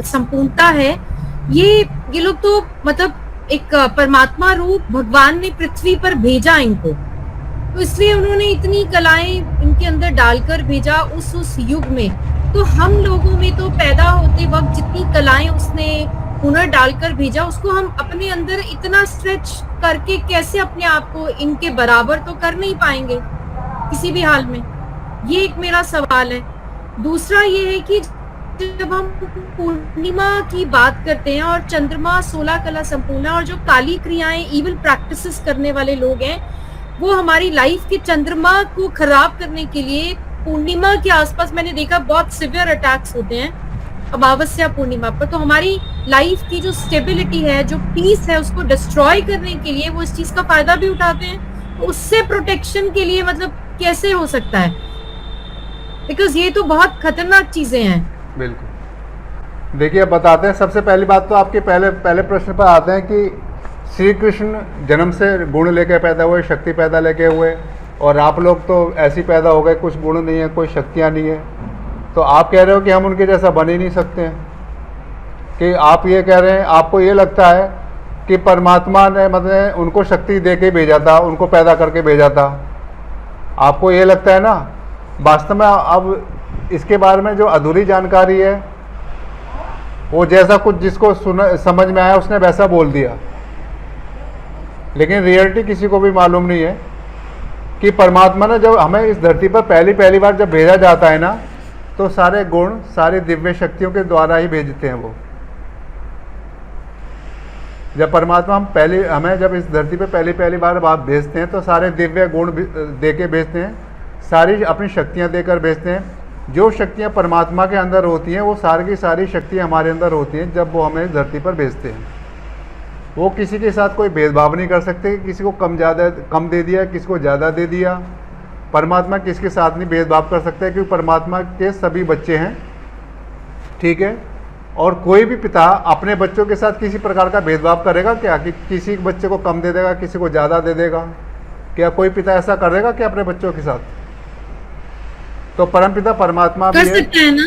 संपूर्णता है, ये लोग तो मतलब एक परमात्मा रूप भगवान ने पृथ्वी पर भेजा इनको, तो इसलिए उन्होंने इतनी कलाएं इनके अंदर डालकर भेजा उस युग में। तो हम लोगों में तो पैदा होते वक्त जितनी कलाएं उसने हुनर डालकर भेजा, उसको हम अपने अंदर इतना स्ट्रेच करके कैसे अपने आप को इनके बराबर तो कर नहीं पाएंगे किसी भी हाल में। ये एक मेरा सवाल है। दूसरा ये है कि जब हम पूर्णिमा की बात करते हैं और चंद्रमा 16 कला संपूर्ण और जो काली क्रियाएं इविल प्रैक्टिसेस करने वाले लोग हैं वो हमारी लाइफ के चंद्रमा को खराब करने के लिए पूर्णिमा के आसपास मैंने देखा बहुत सिवियर अटैक्स होते हैं अमावस्या पूर्णिमा पर। तो हमारी लाइफ की जो स्टेबिलिटी है, जो पीस है, उसको डिस्ट्रॉय करने के लिए वो इस चीज का फायदा भी उठाते हैं। तो उससे प्रोटेक्शन के लिए मतलब कैसे हो सकता है? बिकॉज ये तो बहुत खतरनाक चीजें हैं। बिल्कुल। देखिए, अब बताते हैं। सबसे पहली बात तो आपके पहले प्रश्न पर आते हैं कि श्री कृष्ण जन्म से गुण लेके पैदा हुए, शक्ति पैदा लेके हुए, और आप लोग तो ऐसे पैदा हो गए, कुछ गुण नहीं है, कोई शक्तियाँ नहीं है। तो आप कह रहे हो कि हम उनके जैसा बन ही नहीं सकते हैं, कि आप ये कह रहे हैं, आपको ये लगता है कि परमात्मा ने मतलब उनको शक्ति दे के भेजा था, उनको पैदा करके भेजा था, आपको ये लगता है ना। वास्तव में अब इसके बारे में जो अधूरी जानकारी है, वो जैसा कुछ जिसको समझ में आया उसने वैसा बोल दिया, लेकिन रियलिटी किसी को भी मालूम नहीं है कि परमात्मा ने जब हमें इस धरती पर पहली बार जब भेजा जाता है ना, तो सारे गुण, सारी दिव्य शक्तियों के द्वारा ही भेजते हैं वो। जब परमात्मा हमें जब इस धरती पे पहली बार बात भेजते हैं तो सारे दिव्य गुण दे के भेजते हैं, सारी अपनी शक्तियां देकर भेजते हैं। जो शक्तियां परमात्मा के अंदर होती हैं वो सारी की सारी शक्तियां हमारे अंदर होती हैं जब वो हमें इस धरती पर भेजते हैं। वो किसी के साथ कोई भेदभाव नहीं कर सकते कि किसी को कम दे दिया, किसी को ज़्यादा दे दिया। परमात्मा किसके साथ नहीं भेदभाव कर सकते, क्योंकि परमात्मा के सभी बच्चे हैं, ठीक है। और कोई भी पिता अपने बच्चों के साथ किसी प्रकार का भेदभाव करेगा क्या, कि किसी बच्चे को कम दे देगा, किसी को ज़्यादा दे देगा? क्या कोई पिता ऐसा करेगा क्या अपने बच्चों के साथ? तो परमपिता परमात्मा कर सकता है ना,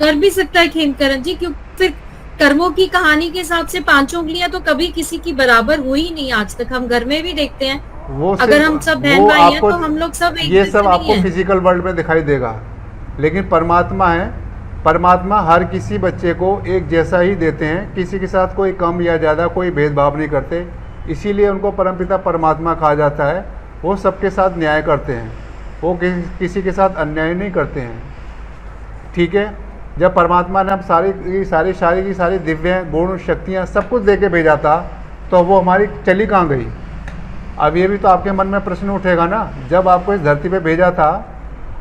कर भी सकता है खेमकरण जी, क्योंकि फिर कर्मों की कहानी के हिसाब से 5 उंगलियां तो कभी किसी की बराबर हुई ही नहीं आज तक। हम घर में भी देखते हैं, वो अगर हम सब बहन भाई हैं तो हम लोग सब एक, ये सब आपको फिजिकल वर्ल्ड में दिखाई देगा, लेकिन परमात्मा है, परमात्मा हर किसी बच्चे को एक जैसा ही देते हैं, किसी के साथ कोई कम या ज़्यादा कोई भेदभाव नहीं करते। इसीलिए उनको परमपिता परमात्मा कहा जाता है। वो सबके साथ न्याय करते हैं, वो किसी के साथ अन्याय नहीं करते हैं, ठीक है। जब परमात्मा ने हम सारी दिव्य गुण शक्तियाँ सब कुछ दे के भेजा था, तो वो हमारी चली कहाँ गई? अब ये भी तो आपके मन में प्रश्न उठेगा ना। जब आपको इस धरती पे भेजा था,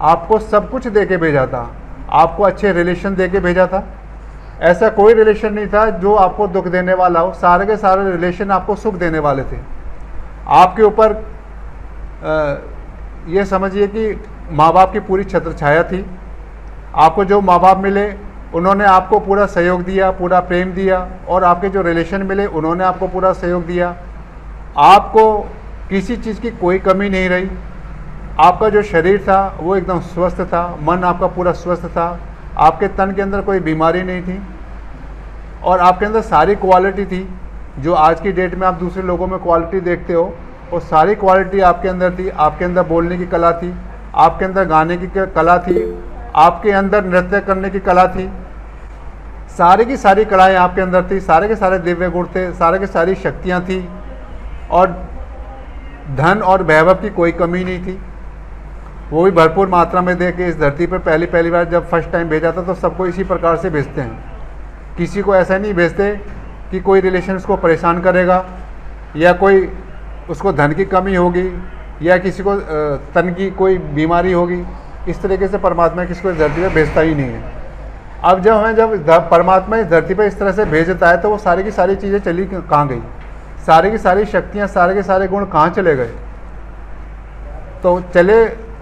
आपको सब कुछ दे के भेजा था, आपको अच्छे रिलेशन दे के भेजा था। ऐसा कोई रिलेशन नहीं था जो आपको दुख देने वाला हो, सारे के सारे रिलेशन आपको सुख देने वाले थे। आपके ऊपर ये समझिए कि माँ बाप की पूरी छत्र छाया थी। आपको जो माँ बाप मिले उन्होंने आपको पूरा सहयोग दिया, पूरा प्रेम दिया, और आपके जो रिलेशन मिले उन्होंने आपको पूरा सहयोग दिया। आपको किसी चीज़ की कोई कमी नहीं रही। आपका जो शरीर था वो एकदम स्वस्थ था, मन आपका पूरा स्वस्थ था, आपके तन के अंदर कोई बीमारी नहीं थी, और आपके अंदर सारी क्वालिटी थी जो आज की डेट में आप दूसरे लोगों में क्वालिटी देखते हो, वो सारी क्वालिटी आपके अंदर थी। आपके अंदर बोलने की कला थी, आपके अंदर गाने की कला थी, आपके अंदर नृत्य करने की कला थी, सारी की सारी कलाएँ आपके अंदर थी, सारे के सारे दिव्य गुण थे, सारे के सारी शक्तियाँ थी, और धन और वैभव की कोई कमी नहीं थी। वो भी भरपूर मात्रा में दे के इस धरती पर पहली बार जब फर्स्ट टाइम भेजा था, तो सबको इसी प्रकार से भेजते हैं। किसी को ऐसा नहीं भेजते कि कोई रिलेशन उसको परेशान करेगा, या कोई उसको धन की कमी होगी, या किसी को तन की कोई बीमारी होगी। इस तरीके से परमात्मा किसी को इस धरती पर भेजता ही नहीं है। अब जब परमात्मा इस धरती पर इस तरह से भेजता है, तो वो सारी की सारी चीज़ें चली कहाँ गई? सारी की सारी शक्तियाँ, सारे के सारे गुण कहाँ चले गए? तो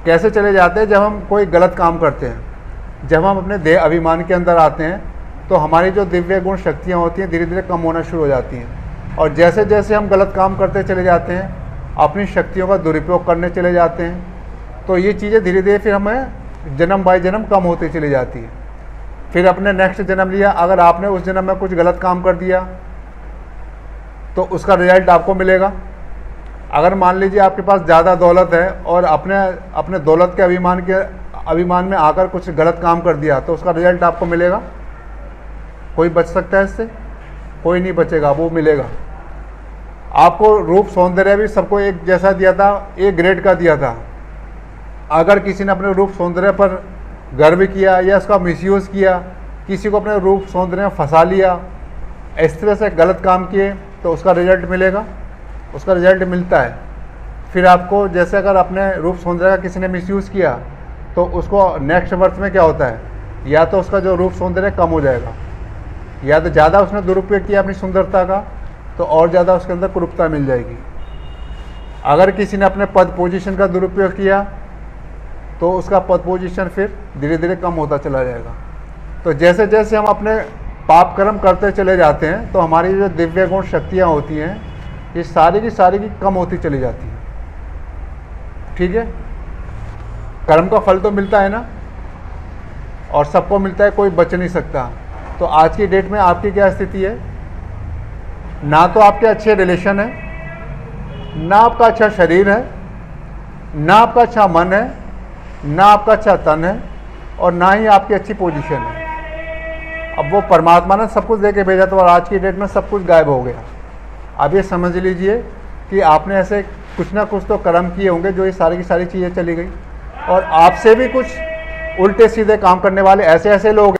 कैसे चले जाते हैं? जब हम कोई गलत काम करते हैं, जब हम अपने देह अभिमान के अंदर आते हैं, तो हमारी जो दिव्य गुण शक्तियाँ होती हैं धीरे धीरे कम होना शुरू हो जाती हैं। और जैसे जैसे हम गलत काम करते चले जाते हैं, अपनी शक्तियों का दुरुपयोग करने चले जाते हैं, तो ये चीज़ें धीरे धीरे फिर हमें जन्म बाय जन्म कम होती चली जाती है। फिर अपने नेक्स्ट जन्म लिया, अगर आपने उस जन्म में कुछ गलत काम कर दिया तो उसका रिजल्ट आपको मिलेगा। अगर मान लीजिए आपके पास ज़्यादा दौलत है और अपने दौलत के अभिमान में आकर कुछ गलत काम कर दिया तो उसका रिजल्ट आपको मिलेगा। कोई बच सकता है इससे? कोई नहीं बचेगा, वो मिलेगा। आपको रूप सौंदर्य भी सबको एक जैसा दिया था, एक ग्रेड का दिया था। अगर किसी ने अपने रूप सौंदर्य पर गर्व किया या उसका मिसयूज़ किया, किसी को अपने रूप सौंदर्य में फंसा लिया, इस तरह से गलत काम किए तो उसका रिजल्ट मिलेगा, उसका रिजल्ट मिलता है। फिर आपको जैसे अगर अपने रूप सौंदर्य का किसी ने मिसयूज़ किया तो उसको नेक्स्ट बर्थ में क्या होता है, या तो उसका जो रूप सौंदर्य कम हो जाएगा, या तो ज़्यादा उसने दुरुपयोग किया अपनी सुंदरता का तो और ज़्यादा उसके अंदर कुरूपता मिल जाएगी। अगर किसी ने अपने पद पोजीशन का दुरुपयोग किया तो उसका पद पोजीशन फिर धीरे धीरे कम होता चला जाएगा। तो जैसे जैसे हम अपने पाप कर्म करते चले जाते हैं तो हमारी जो दिव्य गुण शक्तियाँ होती हैं ये सारी की कम होती चली जाती हैं। ठीक है, कर्म का फल तो मिलता है ना, और सबको मिलता है, कोई बच नहीं सकता। तो आज की डेट में आपकी क्या स्थिति है? ना तो आपके अच्छे रिलेशन है, ना आपका अच्छा शरीर है, ना आपका अच्छा मन है, ना आपका अच्छा तन है, और ना ही आपकी अच्छी पोजीशन है। अब वो परमात्मा ने सब कुछ दे के भेजा तो आज की डेट में सब कुछ गायब हो गया। अब ये समझ लीजिए कि आपने ऐसे कुछ ना कुछ तो कर्म किए होंगे जो ये सारी की सारी चीज़ें चली गई, और आपसे भी कुछ उल्टे सीधे काम करने वाले ऐसे लोग